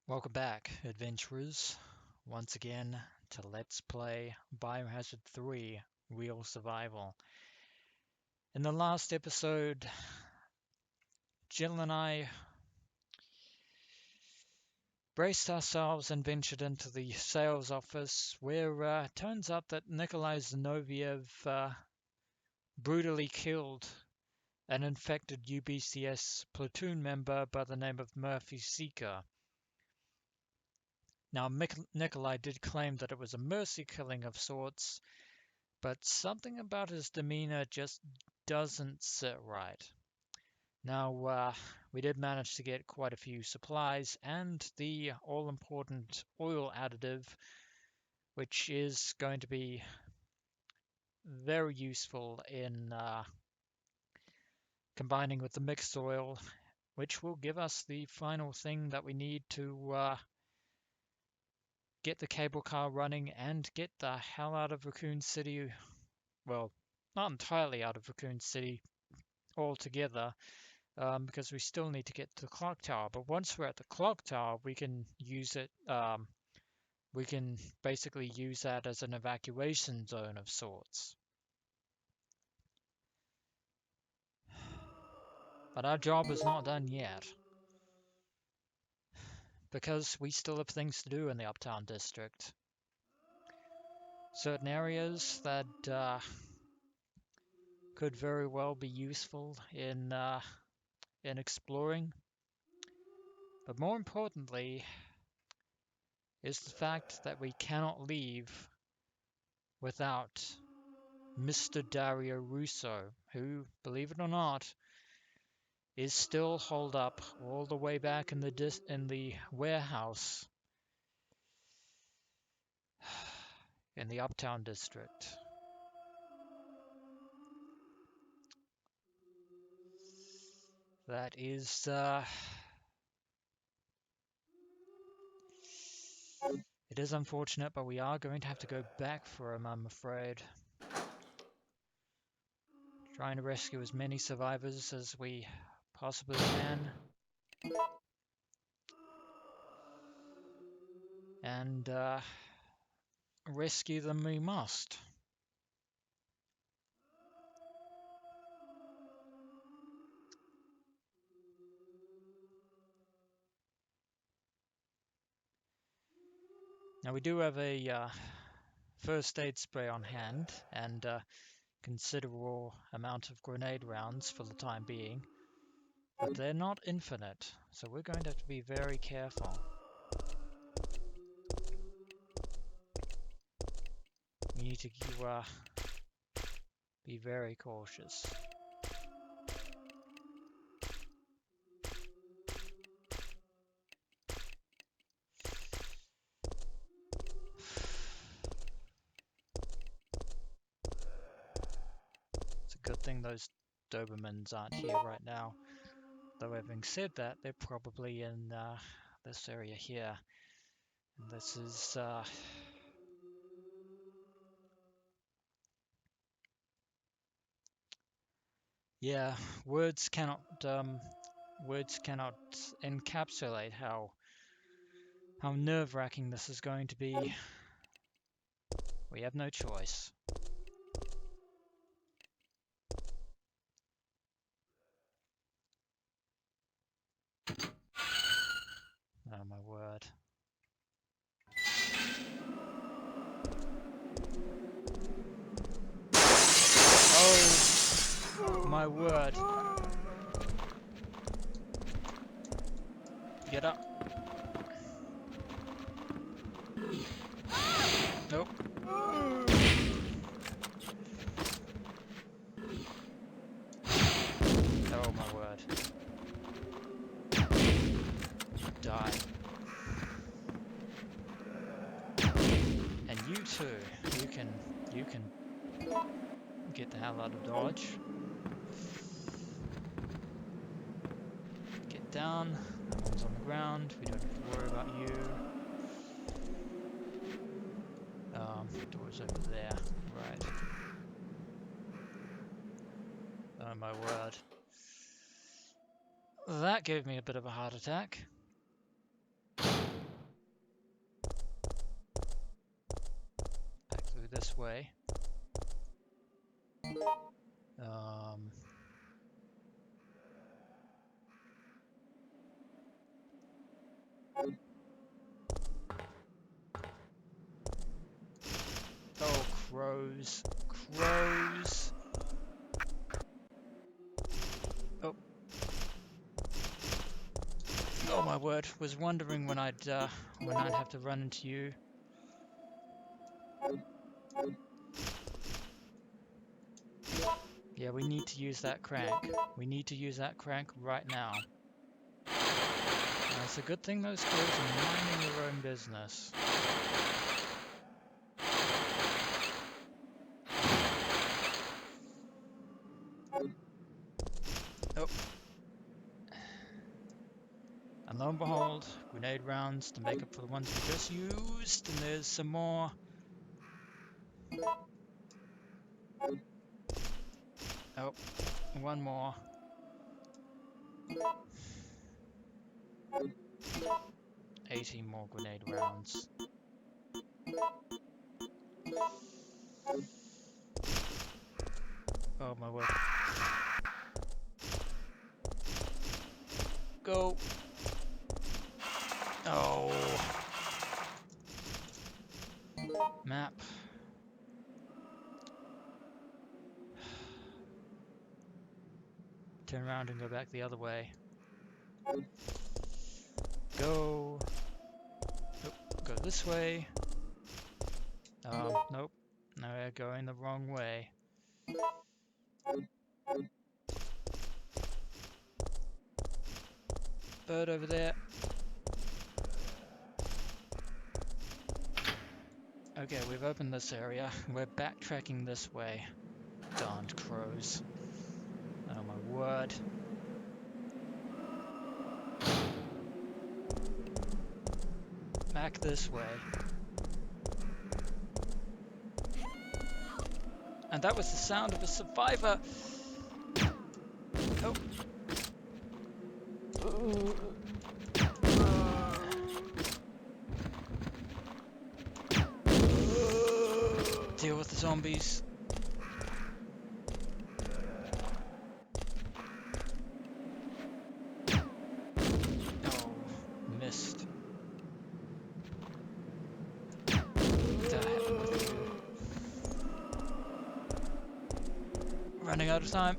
Welcome back, adventurers, once again to Let's Play Biohazard 3 Real Survival. In the last episode, Jill and I braced ourselves and ventured into the sales office where it turns out that Nikolai Zinoviev brutally killed an infected UBCS platoon member by the name of Murphy Seeker. Now, Nikolai did claim that it was a mercy killing of sorts, but something about his demeanor just doesn't sit right. Now, we did manage to get quite a few supplies and the all-important oil additive, which is going to be very useful in combining with the mixed oil, which will give us the final thing that we need to get the cable car running and get the hell out of Raccoon City. Well, not entirely out of Raccoon City altogether, because we still need to get to the clock tower. But once we're at the clock tower, we can use it. We can basically use that as an evacuation zone of sorts. But our job is not done yet, because we still have things to do in the Uptown District. Certain areas that could very well be useful in exploring. But more importantly is the fact that we cannot leave without Mr. Dario Rosso, who, believe it or not, is still holed up all the way back in the warehouse in the Uptown District. That is, it is unfortunate, but we are going to have to go back for him, I'm afraid. Trying to rescue as many survivors as we possibly can. And rescue them we must. Now we do have a first aid spray on hand and a considerable amount of grenade rounds for the time being, but they're not infinite, so we're going to have to be very careful. We need to be very cautious. It's a good thing those Dobermans aren't here right now. Though having said that, they're probably in this area here. And this is yeah, words cannot encapsulate how nerve-wracking this is going to be. We have no choice. Oh my word. Oh my word. Get up. Nope. Oh my word. Die. And you too. You can get the hell out of Dodge. Get down. That one's on the ground. We don't have to worry about you. Door's over there. Right. Oh my word. That gave me a bit of a heart attack. this way. Um, oh, crows. Crows. Oh. Oh my word, was wondering when I'd have to run into you. Yeah, we need to use that crank. We need to use that crank right now. It's a good thing those crows are minding their own business. Oh. And lo and behold, grenade rounds to make up for the ones we just used, and there's some more. Oh, one more. 18 more grenade rounds. Oh my word. Go! Oh! Map. Turn around and go back the other way. Go! Oh, go this way. Nope. No, we're going the wrong way. Bird over there. Okay, we've opened this area. We're backtracking this way. Darned crows. Oh my word. Back this way. And that was the sound of a survivor! Oh. Deal with the zombies. Oh, missed. What the hell with you? Running out of time.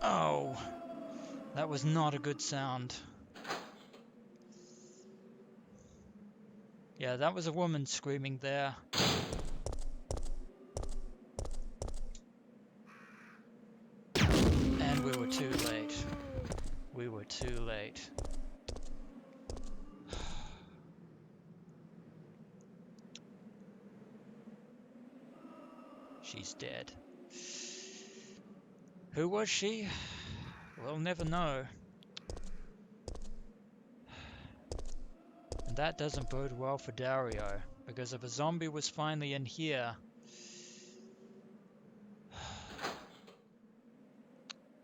Oh, that was not a good sound. Yeah, that was a woman screaming there. And we were too late. We were too late. She's dead. Who was she? We'll never know. And that doesn't bode well for Dario, because if a zombie was finally in here,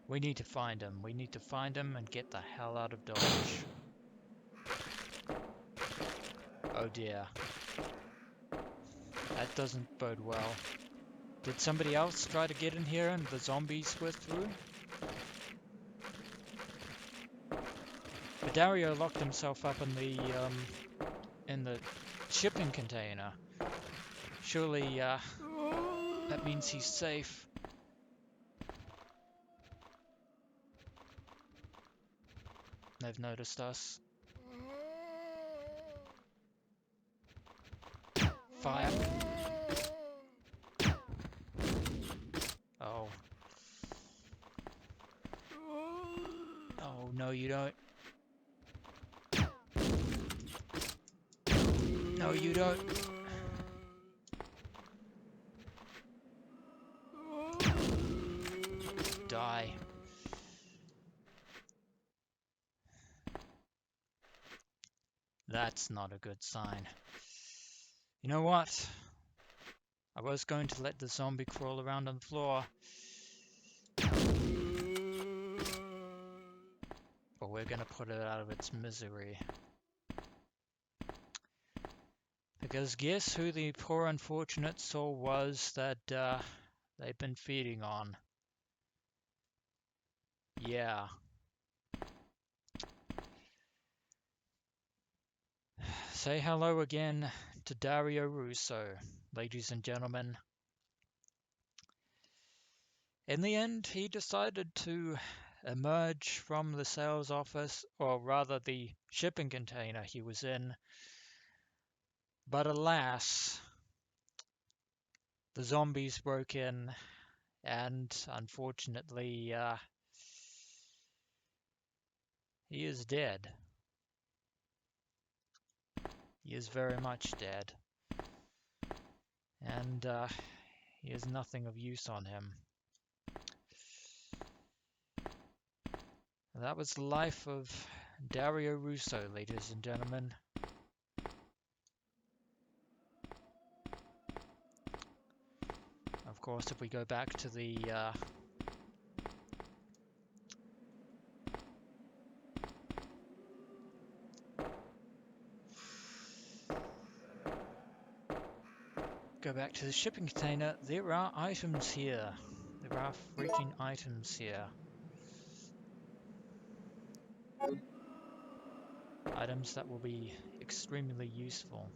we need to find him. We need to find him and get the hell out of Dodge. Oh dear. That doesn't bode well. Did somebody else try to get in here and the zombies were through? But Dario locked himself up in the shipping container. Surely that means he's safe. They've noticed us. Fire. Oh. Oh, no you don't. No you don't. Die. That's not a good sign. You know what? I was going to let the zombie crawl around on the floor. But we're gonna put it out of its misery. Because guess who the poor unfortunate soul was that they've been feeding on? Yeah. Say hello again to Dario Rosso, ladies and gentlemen. In the end, he decided to emerge from the sales office, or rather the shipping container he was in. But alas, the zombies broke in, and unfortunately, he is dead. He is very much dead. And he has nothing of use on him. That was the life of Dario Rosso, ladies and gentlemen. Of course, if we go back to the shipping container, there are items here. There are freaking items here. Items that will be extremely useful.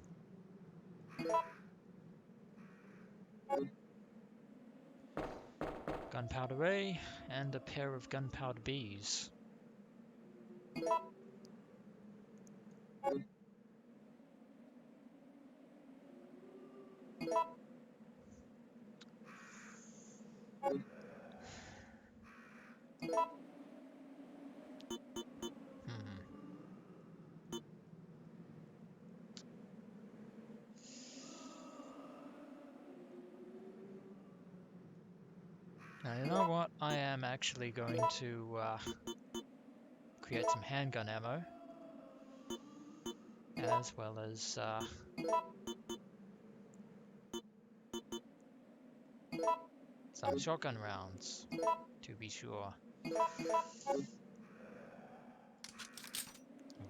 Gunpowder A and a pair of gunpowder Bs. Now, you know what? I am actually going to create some handgun ammo, as well as some shotgun rounds, to be sure.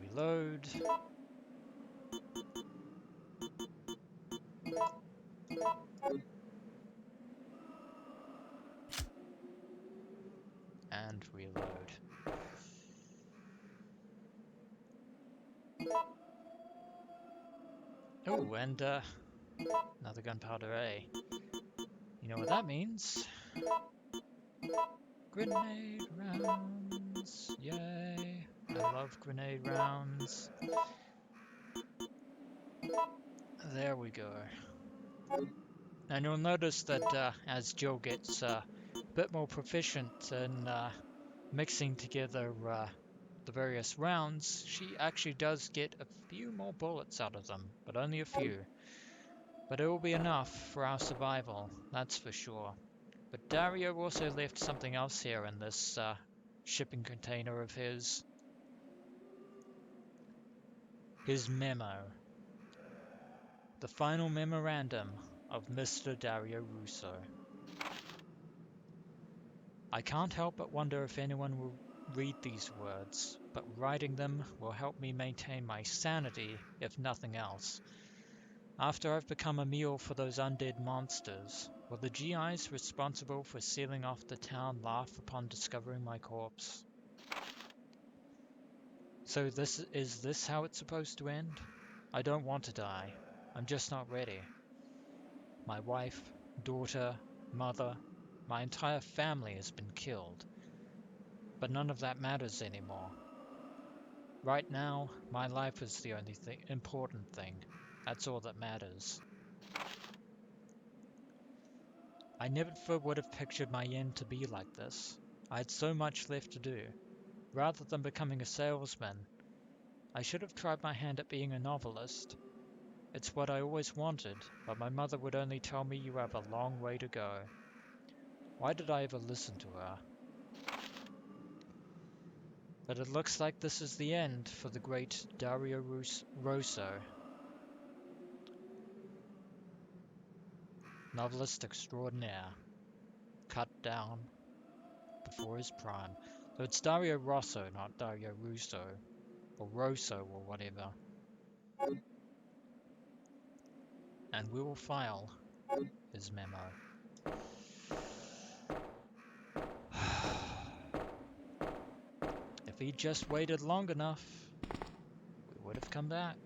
Reload. And reload. Oh, and another gunpowder A. You know what that means? Grenade rounds. Yay. I love grenade rounds. There we go. And you'll notice that as Jill gets a bit more proficient in mixing together the various rounds, she actually does get a few more bullets out of them, but only a few. But it will be enough for our survival, that's for sure. But Dario also left something else here in this shipping container of his. His memo. The final memorandum of Mr. Dario Rosso. I can't help but wonder if anyone will read these words, but writing them will help me maintain my sanity, if nothing else. After I've become a meal for those undead monsters, will the GIs responsible for sealing off the town laugh upon discovering my corpse? So is this how it's supposed to end? I don't want to die. I'm just not ready. My wife, daughter, mother, my entire family has been killed. But none of that matters anymore. Right now, my life is the only important thing. That's all that matters. I never would have pictured my end to be like this. I had so much left to do. Rather than becoming a salesman, I should have tried my hand at being a novelist. It's what I always wanted, but my mother would only tell me you have a long way to go. Why did I ever listen to her? But it looks like this is the end for the great Dario Rosso. Novelist extraordinaire. Cut down before his prime. So it's Dario Rosso, not Dario Russo, or Rosso, or whatever. And we will file his memo. If he just waited long enough, we would have come back.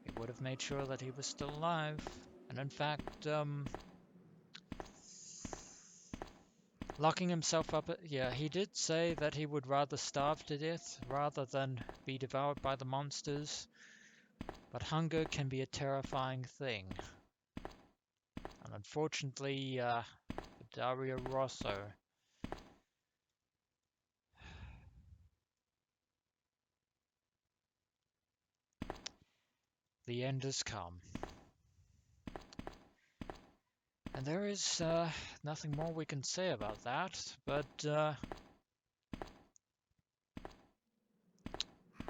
We would have made sure that he was still alive. And in fact, locking himself up, yeah, he did say that he would rather starve to death rather than be devoured by the monsters. But hunger can be a terrifying thing. And unfortunately, Dario Rosso, the end has come. And there is nothing more we can say about that, but,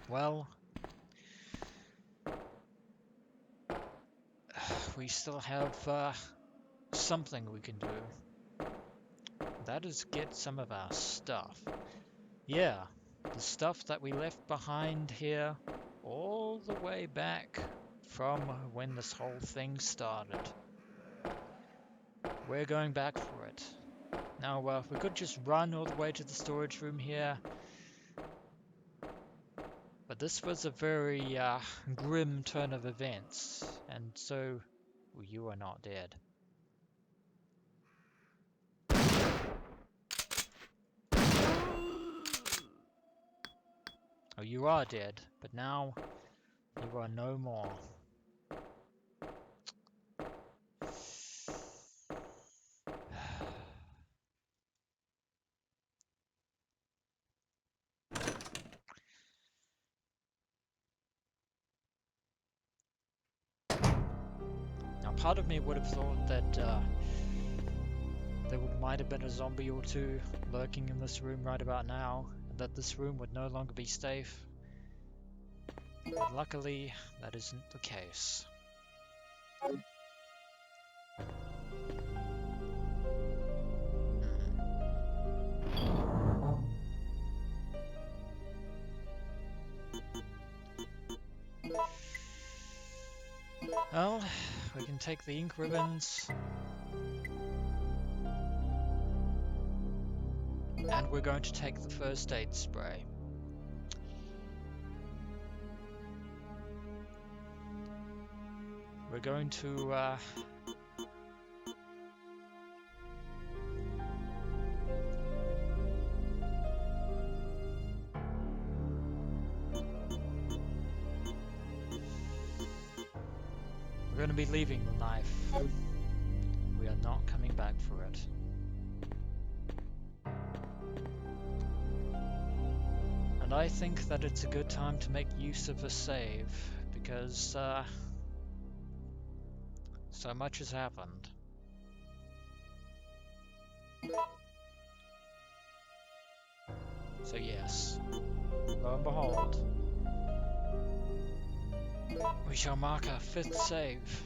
well, we still have something we can do. That is get some of our stuff. Yeah, the stuff that we left behind here all the way back from when this whole thing started. We're going back for it. Now, we could just run all the way to the storage room here, but this was a very grim turn of events, and so you are not dead. Oh, you are dead, but now you are no more. Now, part of me would have thought that there might have been a zombie or two lurking in this room right about now, and that this room would no longer be safe. But luckily, that isn't the case. Well, we can take the ink ribbons. And we're going to take the first aid spray. We're going to we're going to be leaving the knife. We are not coming back for it. And I think that it's a good time to make use of a save, because so much has happened. So yes, lo and behold, we shall mark our 5th save.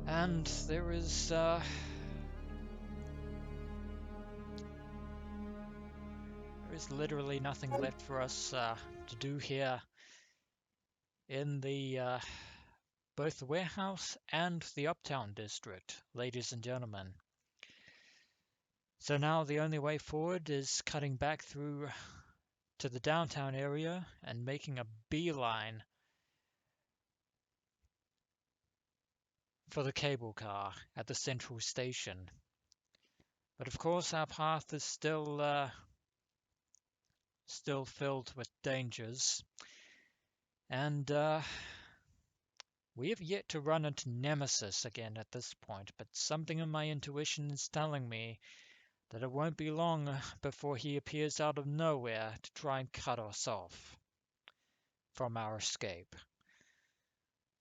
And there is literally nothing left for us to do here in the both the warehouse and the uptown district, ladies and gentlemen. So now the only way forward is cutting back through to the downtown area and making a beeline for the cable car at the central station. But of course our path is still filled with dangers, and we have yet to run into Nemesis again at this point, but something in my intuition is telling me that it won't be long before he appears out of nowhere to try and cut us off from our escape.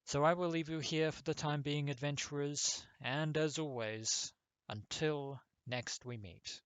So I will leave you here for the time being, adventurers, and as always, until next we meet.